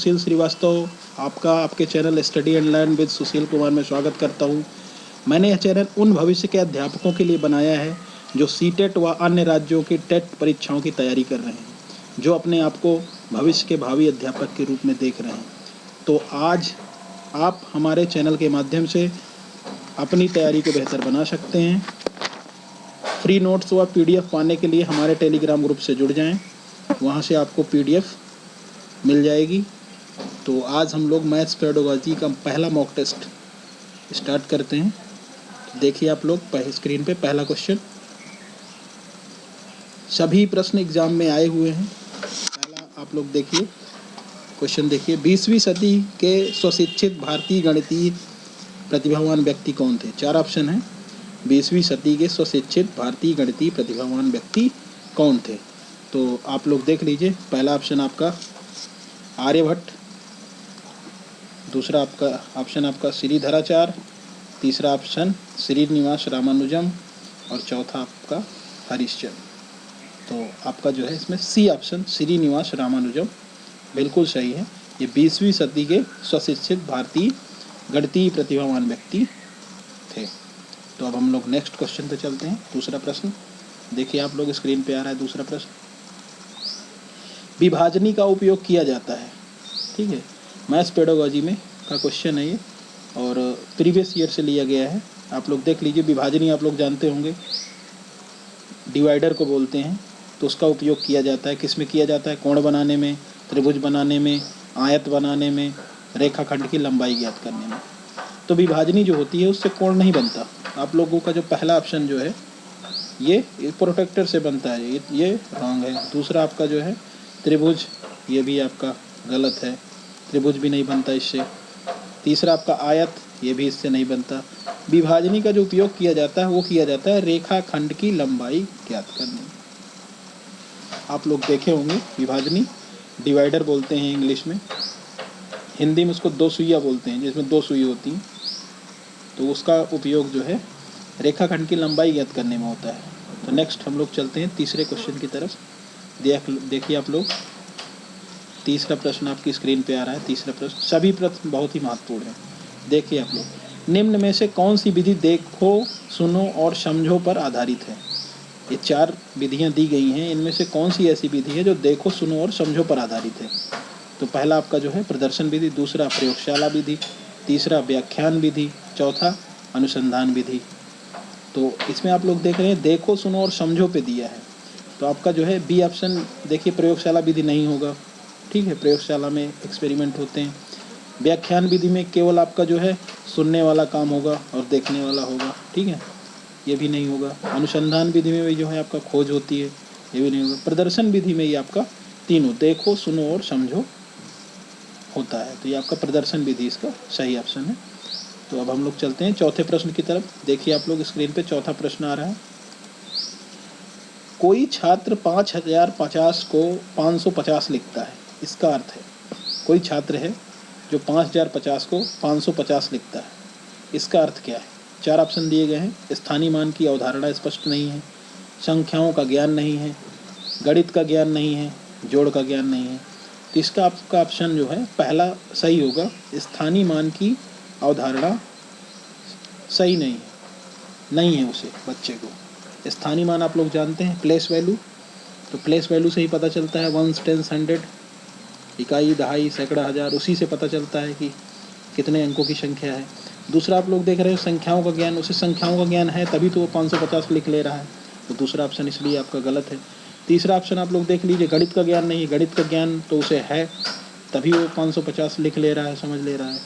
सुशील श्रीवास्तव आपका आपके channel study and learn with Sushil Kumar में स्वागत करता हूं। मैंने यह चैनल उन भविष्य के अध्यापकों के लिए बनाया है जो सीटेट व अन्य राज्यों की टेट परीक्षाओं की तैयारी कर रहे हैं, जो अपने आप को भविष्य के भावी अध्यापक के रूप में देख रहे हैं। तो आज आप हमारे चैनल के माध्यम से अपनी तैयारी को बेहतर बना सकते हैं। फ्री नोट्स व PDF पाने के लिए हमारे टेलीग्राम ग्रुप से जुड़ जाएं, वहां से आपको PDF मिल जाएगी। तो आज हम लोग मैथ्स पेडागोजी का पहला मॉक टेस्ट स्टार्ट करते हैं। देखिए आप लोग स्क्रीन पे पहला क्वेश्चन, सभी प्रश्न एग्जाम में आए हुए हैं। पहला आप लोग देखिए क्वेश्चन, देखिए 20वीं सदी के स्वशिक्षित भारतीय गणितीय प्रतिभावान व्यक्ति कौन थे। चार ऑप्शन हैं। 20वीं सदी के स्वशिक्षित भारतीय गणितीय प्रतिभावान व्यक्ति कौन थे। तो आप लोग देख लीजिए, पहला ऑप्शन आपका आर्यभट्ट, दूसरा आपका ऑप्शन आपका श्रीधराचार्य, तीसरा ऑप्शन श्रीनिवास रामानुजम और चौथा आपका हरिश्चंद्र। तो आपका जो है इसमें सी ऑप्शन श्रीनिवास रामानुजम बिल्कुल सही है। ये 20वीं सदी के स्वशिक्षित भारतीय गणितीय प्रतिभावान व्यक्ति थे। तो अब हम लोग नेक्स्ट क्वेश्चन पे चलते हैं। दूसरा प्रश्न देखिए आप लोग, स्क्रीन पे आ रहा है दूसरा प्रश्न। विभाजनी का उपयोग किया जाता है, ठीक है, मैथ्स पेडागोजी में का क्वेश्चन है ये और प्रीवियस ईयर से लिया गया है। आप लोग देख लीजिए, विभाजनी आप लोग जानते होंगे, डिवाइडर को बोलते हैं। तो उसका उपयोग किया जाता है, किस में किया जाता है? कोण बनाने में, त्रिभुज बनाने में, आयत बनाने में, रेखाखंड की लंबाई ज्ञात करने में। तो विभाजनी जो होती है उससे कोण नहीं बनता। आप लोगों का जो पहला ऑप्शन जो है ये प्रोटेक्टर से बनता है, ये रॉन्ग है। दूसरा आपका जो है त्रिभुज, ये भी आपका गलत है, त्रिभुज भी नहीं बनता इससे। तीसरा आपका आयत, ये भी इससे नहीं बनता। विभाजनी का जो उपयोग किया जाता है वो किया जाता है रेखाखंड की लंबाई ज्ञात करने में। आप लोग देखे होंगे, विभाजनी डिवाइडर बोलते हैं इंग्लिश में, हिंदी में उसको दो सुइया बोलते हैं, जिसमें दो सुई होती हैं। तो उसका उपयोग जो है रेखाखंड की लंबाई ज्ञात करने में होता है। तो नेक्स्ट हम लोग चलते हैं तीसरे क्वेश्चन की तरफ। देखिए आप लोग, तीसरा प्रश्न आपकी स्क्रीन पे आ रहा है। तीसरा प्रश्न, सभी प्रश्न बहुत ही महत्वपूर्ण है। देखिए आप लोग, निम्न में से कौन सी विधि देखो, सुनो और समझो पर आधारित है। ये चार विधियां दी गई हैं, इनमें से कौन सी ऐसी विधि है जो देखो, सुनो और समझो पर आधारित है। तो पहला आपका जो है प्रदर्शन विधि, दूसरा प्रयोगशाला विधि, तीसरा व्याख्यान विधि, चौथा अनुसंधान विधि। तो इसमें आप लोग देख रहे हैं देखो, सुनो और समझो पे दिया है। तो आपका जो है बी ऑप्शन, देखिए प्रयोगशाला विधि नहीं होगा, ठीक है, प्रयोगशाला में एक्सपेरिमेंट होते हैं। व्याख्यान विधि में केवल आपका जो है सुनने वाला काम होगा और देखने वाला होगा, ठीक है, ये भी नहीं होगा। अनुसंधान विधि में भी जो है आपका खोज होती है, ये भी नहीं होगा। प्रदर्शन विधि में ये आपका तीनों देखो, सुनो और समझो होता है। तो ये आपका प्रदर्शन विधि इसका सही ऑप्शन है। तो अब हम लोग चलते हैं चौथे प्रश्न की तरफ। देखिए आप लोग स्क्रीन पे चौथा प्रश्न आ रहा है। कोई छात्र 5050 को 550 लिखता है, इसका अर्थ है कोई छात्र है जो 5050 को 550 लिखता है, इसका अर्थ क्या है? चार ऑप्शन दिए गए हैं। स्थानीय मान की अवधारणा स्पष्ट नहीं है, संख्याओं का ज्ञान नहीं है, गणित का ज्ञान नहीं है, जोड़ का ज्ञान नहीं है। तो इसका आपका ऑप्शन जो है पहला सही होगा। स्थानीय मान की अवधारणा सही नहीं है उसे, बच्चे को। स्थानीय मान आप लोग जानते हैं, प्लेस वैल्यू। तो प्लेस वैल्यू से ही पता चलता है, 1, 10, 100, इकाई, दहाई, सैकड़ा, हज़ार, उसी से पता चलता है कि कितने अंकों की संख्या है। दूसरा आप लोग देख रहे हो संख्याओं का ज्ञान, उसे संख्याओं का ज्ञान है तभी तो वो 550 लिख ले रहा है। तो दूसरा ऑप्शन इसलिए आपका गलत है। तीसरा ऑप्शन आप लोग देख लीजिए, गणित का ज्ञान नहीं है, गणित का ज्ञान तो उसे है तभी वो 550 लिख ले रहा है, समझ ले रहा है।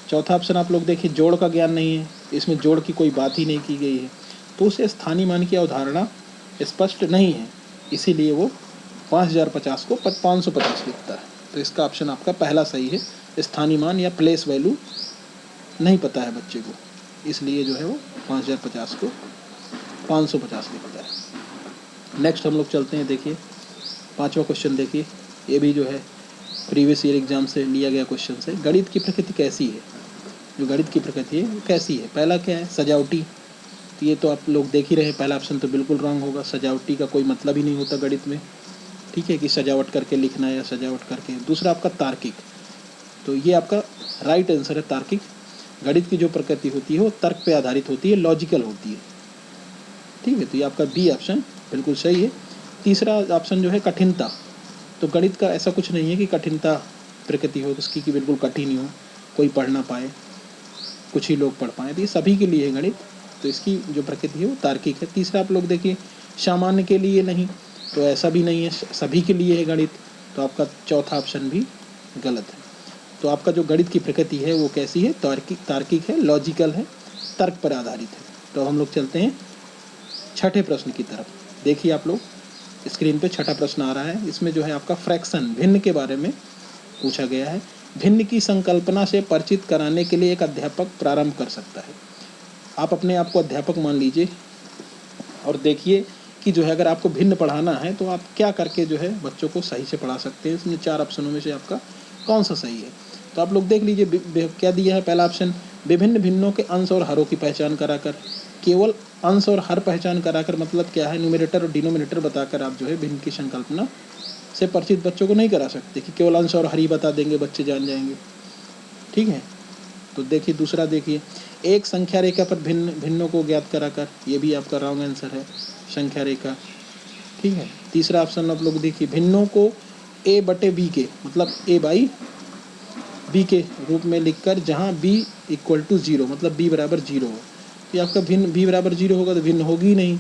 चौथा ऑप्शन आप लोग देखिए, जोड़ का ज्ञान नहीं है, इसमें जोड़ की कोई बात ही नहीं की गई है, तो उसे स्थानीय मान की अवधारणा स्पष्ट नहीं है, इसीलिए वो 5050 को 550 लिखता है। तो इसका ऑप्शन आपका पहला सही है। स्थानीय मान या प्लेस वैल्यू नहीं पता है बच्चे को, इसलिए जो है वो 5050 को 550 लिखता है। नेक्स्ट हम लोग चलते हैं। देखिए पांचवा क्वेश्चन, देखिए ये भी जो है प्रीवियस ईयर एग्जाम से लिया गया क्वेश्चन है। गणित की प्रकृति कैसी है? जो गणित की प्रकृति है वो कैसी है? पहला क्या है? सजावटी। तो ये तो आप लोग देख ही रहे हैं, पहला ऑप्शन तो बिल्कुल रॉन्ग होगा, सजावटी का कोई मतलब ही नहीं होता गणित में, ठीक है, कि सजावट करके लिखना या सजावट करके। दूसरा आपका तार्किक, तो ये आपका राइट आंसर है तार्किक। गणित की जो प्रकृति होती है वो तर्क पे आधारित होती है, लॉजिकल होती है, ठीक है। तो ये आपका बी ऑप्शन बिल्कुल सही है। तीसरा ऑप्शन जो है कठिनता, तो गणित का ऐसा कुछ नहीं है कि कठिनता प्रकृति हो उसकी कि बिल्कुल कठिन ही हो, कोई पढ़ ना पाए, कुछ ही लोग पढ़ पाएँ, तो ये सभी के लिए है गणित। तो इसकी जो प्रकृति है वो तार्किक है। तीसरा आप लोग देखिए सामान्य के लिए नहीं, तो ऐसा भी नहीं है, सभी के लिए है गणित, तो आपका चौथा ऑप्शन भी गलत है। तो आपका जो गणित की प्रकृति है वो कैसी है, तार्किक है, लॉजिकल है, तर्क पर आधारित है। तो हम लोग चलते हैं छठे प्रश्न की तरफ। देखिए आप लोग स्क्रीन पे छठा प्रश्न आ रहा है। इसमें जो है आपका फ्रैक्शन, भिन्न के बारे में पूछा गया है। भिन्न की संकल्पना से परिचित कराने के लिए एक अध्यापक प्रारंभ कर सकता है। आप अपने आप को अध्यापक मान लीजिए और देखिए कि जो है अगर आपको भिन्न पढ़ाना है तो आप क्या करके जो है बच्चों को सही से पढ़ा सकते हैं। इसमें 4 ऑप्शनों में से आपका कौन सा सही है। तो आप लोग देख लीजिए क्या दिया है। पहला ऑप्शन, विभिन्न भिन्नों के अंश और हरों की पहचान कराकर। केवल अंश और हर पहचान कराकर मतलब क्या है, न्यूमरेटर और डिनोमिनेटर बताकर आप जो है भिन्न की संकल्पना से परिचित बच्चों को नहीं करा सकते कि केवल अंश और हर ही बता देंगे बच्चे जान जाएंगे, ठीक है। तो देखिए दूसरा, देखिए एक संख्या रेखा पर भिन्नों को ज्ञात कराकर, ये भी आपका रॉन्ग आंसर है, संख्या रेखा, ठीक है। तीसरा ऑप्शन आप लोग देखिए, भिन्नों को a बटे b के मतलब a बाई b के रूप में लिखकर जहाँ b इक्वल टू 0 मतलब b बराबर 0 हो। तो ये आपका भिन्न b बराबर 0 होगा तो भिन्न होगी ही नहीं,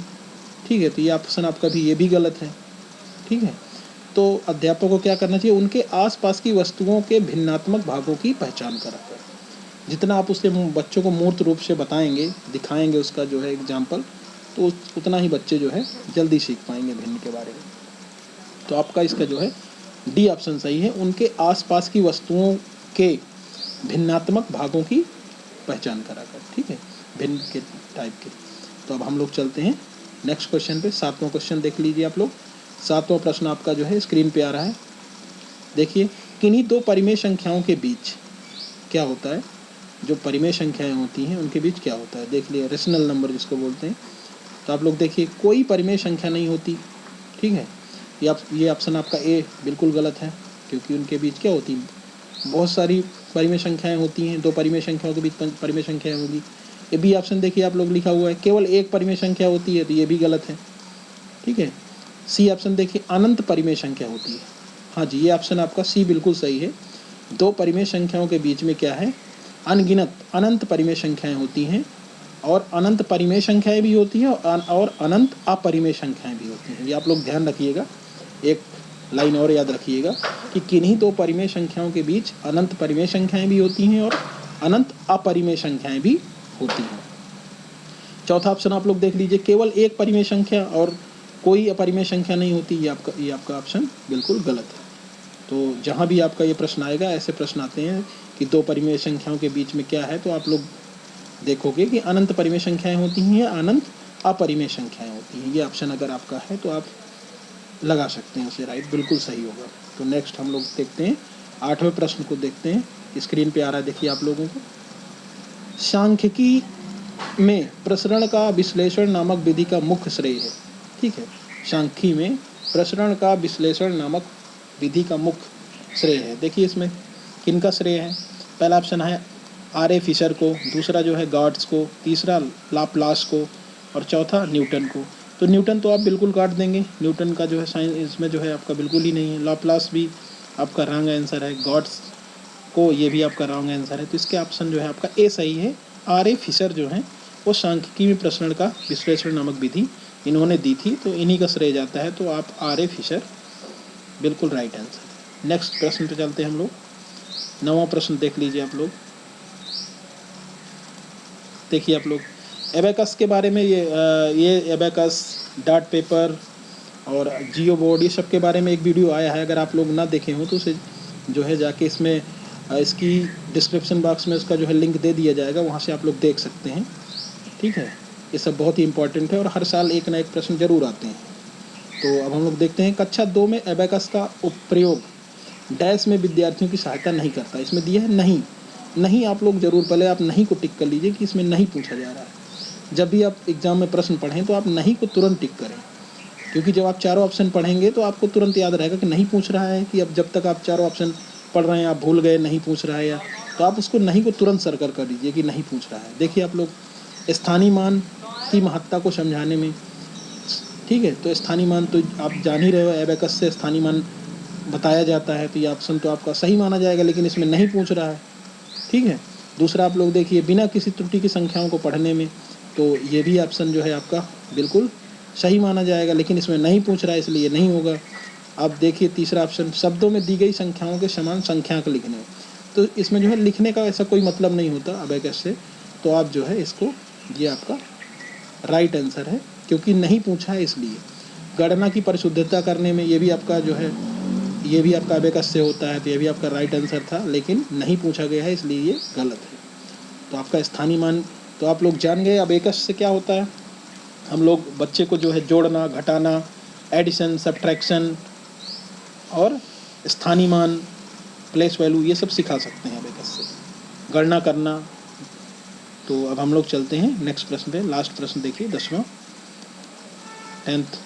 ठीक है। तो ये ऑप्शन आपका भी ये भी गलत है, ठीक है। तो अध्यापक को क्या करना चाहिए, उनके आसपास की वस्तुओं के भिन्नात्मक भागों की पहचान कराकर। जितना आप उसके बच्चों को मूर्त रूप से बताएंगे, दिखाएंगे उसका जो है एग्जाम्पल, तो उतना ही बच्चे जो है जल्दी सीख पाएंगे भिन्न के बारे में। तो आपका इसका जो है डी ऑप्शन सही है, उनके आसपास की वस्तुओं के भिन्नात्मक भागों की पहचान कराकर, ठीक है, भिन्न के टाइप के। तो अब हम लोग चलते हैं नेक्स्ट क्वेश्चन पे। 7वां क्वेश्चन देख लीजिए आप लोग। 7वां प्रश्न आपका जो है स्क्रीन पे आ रहा है। देखिए, किन्हीं दो परिमेय संख्याओं के बीच क्या होता है, जो परिमेय संख्याएं होती हैं उनके बीच क्या होता है। देख लिए रेशनल नंबर जिसको बोलते हैं। तो आप लोग देखिए कोई परिमेय संख्या नहीं होती, ठीक है। ये ऑप्शन आपका ए बिल्कुल गलत है, क्योंकि उनके बीच क्या होती है, बहुत सारी परिमेय संख्याएं होती हैं। दो परिमेय संख्याओं के बीच परिमेय संख्याएं होगी। ये बी ऑप्शन देखिए आप लोग लिखा हुआ है, केवल एक परिमेय संख्या होती है, तो ये भी गलत है, ठीक है। सी ऑप्शन देखिए, अनंत परिमेय संख्या होती है। हाँ जी, ये ऑप्शन आपका सी बिल्कुल सही है। दो परिमेय संख्याओं के बीच में क्या है, अनगिनत अनंत परिमेय संख्याएं होती हैं, और अनंत परिमेय संख्याएं भी होती हैं और अनंत अपरिमेय संख्याएं भी होती हैं। ये आप लोग ध्यान रखिएगा, एक लाइन और याद रखिएगा कि किन्हीं दो परिमेय संख्याओं के बीच अनंत परिमेय संख्याएं भी होती हैं और अनंत अपरिमेय संख्याएं भी होती हैं। चौथा ऑप्शन आप लोग देख लीजिए, केवल एक परिमेय संख्या और कोई अपरिमेय संख्या नहीं होती। ये आपका ऑप्शन बिल्कुल गलत है। तो जहाँ भी आपका ये प्रश्न आएगा, ऐसे प्रश्न आते हैं कि दो परिमेय संख्याओं के बीच में क्या है, तो आप लोग देखोगे कि अनंत परिमेय संख्याएं होती हैं या अनंत अपरिमेय संख्याएं होती हैं। ये ऑप्शन अगर आपका है तो आप लगा सकते हैं उसे राइट, बिल्कुल सही होगा। तो नेक्स्ट हम लोग देखते हैं 8वें प्रश्न को देखते हैं। स्क्रीन पे आ रहा है, देखिए आप लोगों को। सांख्यिकी में प्रसरण का विश्लेषण नामक विधि का मुख्य श्रेय है, ठीक है। सांख्यिकी में प्रसरण का विश्लेषण नामक विधि का मुख्य श्रेय है। देखिए इसमें किनका श्रेय है। पहला ऑप्शन है आर.ए. फिशर को, दूसरा जो है गॉड्स को, तीसरा लाप्लास को, और चौथा न्यूटन को। तो न्यूटन तो आप बिल्कुल काट देंगे, न्यूटन का जो है साइंस इसमें जो है आपका बिल्कुल ही नहीं है। लाप्लास भी आपका रॉन्ग आंसर है, गॉड्स को ये भी आपका रॉन्ग आंसर है। तो इसके ऑप्शन जो है आपका ए सही है। आर.ए. फिशर जो है वो सांख्यिकी में प्रसरण का विश्लेषण नामक विधि इन्होंने दी थी, तो इन्हीं का श्रेय जाता है। तो आप आर.ए. फिशर बिल्कुल राइट आंसर। नेक्स्ट प्रश्न पे चलते हैं हम लोग। 9वां प्रश्न देख लीजिए आप लोग। देखिए आप लोग एबेकस के बारे में, ये एबेकस, डॉट पेपर और जियो बोर्ड, ये सब के बारे में एक वीडियो आया है। अगर आप लोग ना देखे हो तो उसे जो है जाके इसमें इसकी डिस्क्रिप्शन बॉक्स में उसका जो है लिंक दे दिया जाएगा, वहाँ से आप लोग देख सकते हैं, ठीक है। ये सब बहुत ही इंपॉर्टेंट है और हर साल एक ना एक प्रश्न जरूर आते हैं। तो अब हम लोग देखते हैं, कक्षा 2 में एबेकस का उपयोग डैश में विद्यार्थियों की सहायता नहीं करता। इसमें दिया है नहीं। नहीं आप लोग जरूर पहले आप नहीं को टिक कर लीजिए कि इसमें नहीं पूछा जा रहा है। जब भी आप एग्जाम में प्रश्न पढ़ें तो आप नहीं को तुरंत टिक करें क्योंकि जब आप चारों ऑप्शन पढ़ेंगे तो आपको तुरंत याद रहेगा कि नहीं पूछ रहा है, कि अब जब तक आप चारों ऑप्शन पढ़ रहे हैं आप भूल गए नहीं पूछ रहा है, या तो आप उसको नहीं को तुरंत सर्कल कर दीजिए कि नहीं पूछ रहा है। देखिए आप लोग स्थानीय मान की महत्ता को समझाने में, ठीक है, तो स्थानीय मान तो आप जान ही रहे हो, एबेकस से स्थानीय मान बताया जाता है, तो ये ऑप्शन तो आपका सही माना जाएगा, लेकिन इसमें नहीं पूछ रहा है, ठीक है। दूसरा आप लोग देखिए बिना किसी त्रुटि की संख्याओं को पढ़ने में, तो ये भी ऑप्शन जो है आपका बिल्कुल सही माना जाएगा, लेकिन इसमें नहीं पूछ रहा है इसलिए नहीं होगा। अब देखिए तीसरा ऑप्शन, शब्दों में दी गई संख्याओं के समान संख्यांक लिखने, तो इसमें जो है लिखने का ऐसा कोई मतलब नहीं होता अबेकस से, तो आप जो है इसको, ये आपका राइट आंसर है, क्योंकि नहीं पूछा है इसलिए। गणना की परिशुद्धता करने में ये भी आपका जो है, ये भी आपका अबेकस से होता है, तो ये भी आपका राइट आंसर था, लेकिन नहीं पूछा गया है इसलिए ये गलत है। तो आपका स्थानीय मान तो आप लोग जान गए अबेकस से क्या होता है। हम लोग बच्चे को जो है जोड़ना, घटाना, एडिशन, सब्ट्रैक्शन और स्थानीय मान, प्लेस वैल्यू, ये सब सिखा सकते हैं अबेकस से, गणना करना। तो अब हम लोग चलते हैं नेक्स्ट प्रश्न पे। लास्ट प्रश्न देखिए 10वां 10th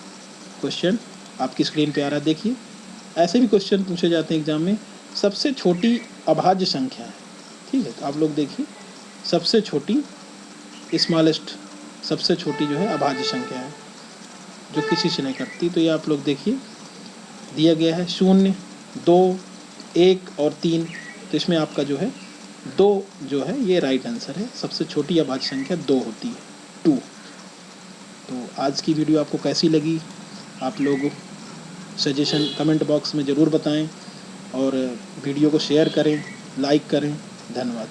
क्वेश्चन आपकी स्क्रीन पे आ रहा है, देखिए। ऐसे भी क्वेश्चन पूछे जाते हैं एग्जाम में। सबसे छोटी अभाज्य संख्या है, ठीक है, तो आप लोग देखिए सबसे छोटी, स्मॉलेस्ट, सबसे छोटी जो है अभाज्य संख्या है जो किसी से नहीं कटती, तो ये आप लोग देखिए दिया गया है 0, 2, 1 और 3, तो इसमें आपका जो है 2 जो है ये राइट आंसर है। सबसे छोटी अभाज्य संख्या 2 होती है, 2। तो आज की वीडियो आपको कैसी लगी, आप लोग सजेशन कमेंट बॉक्स में ज़रूर बताएं, और वीडियो को शेयर करें, लाइक करें। धन्यवाद।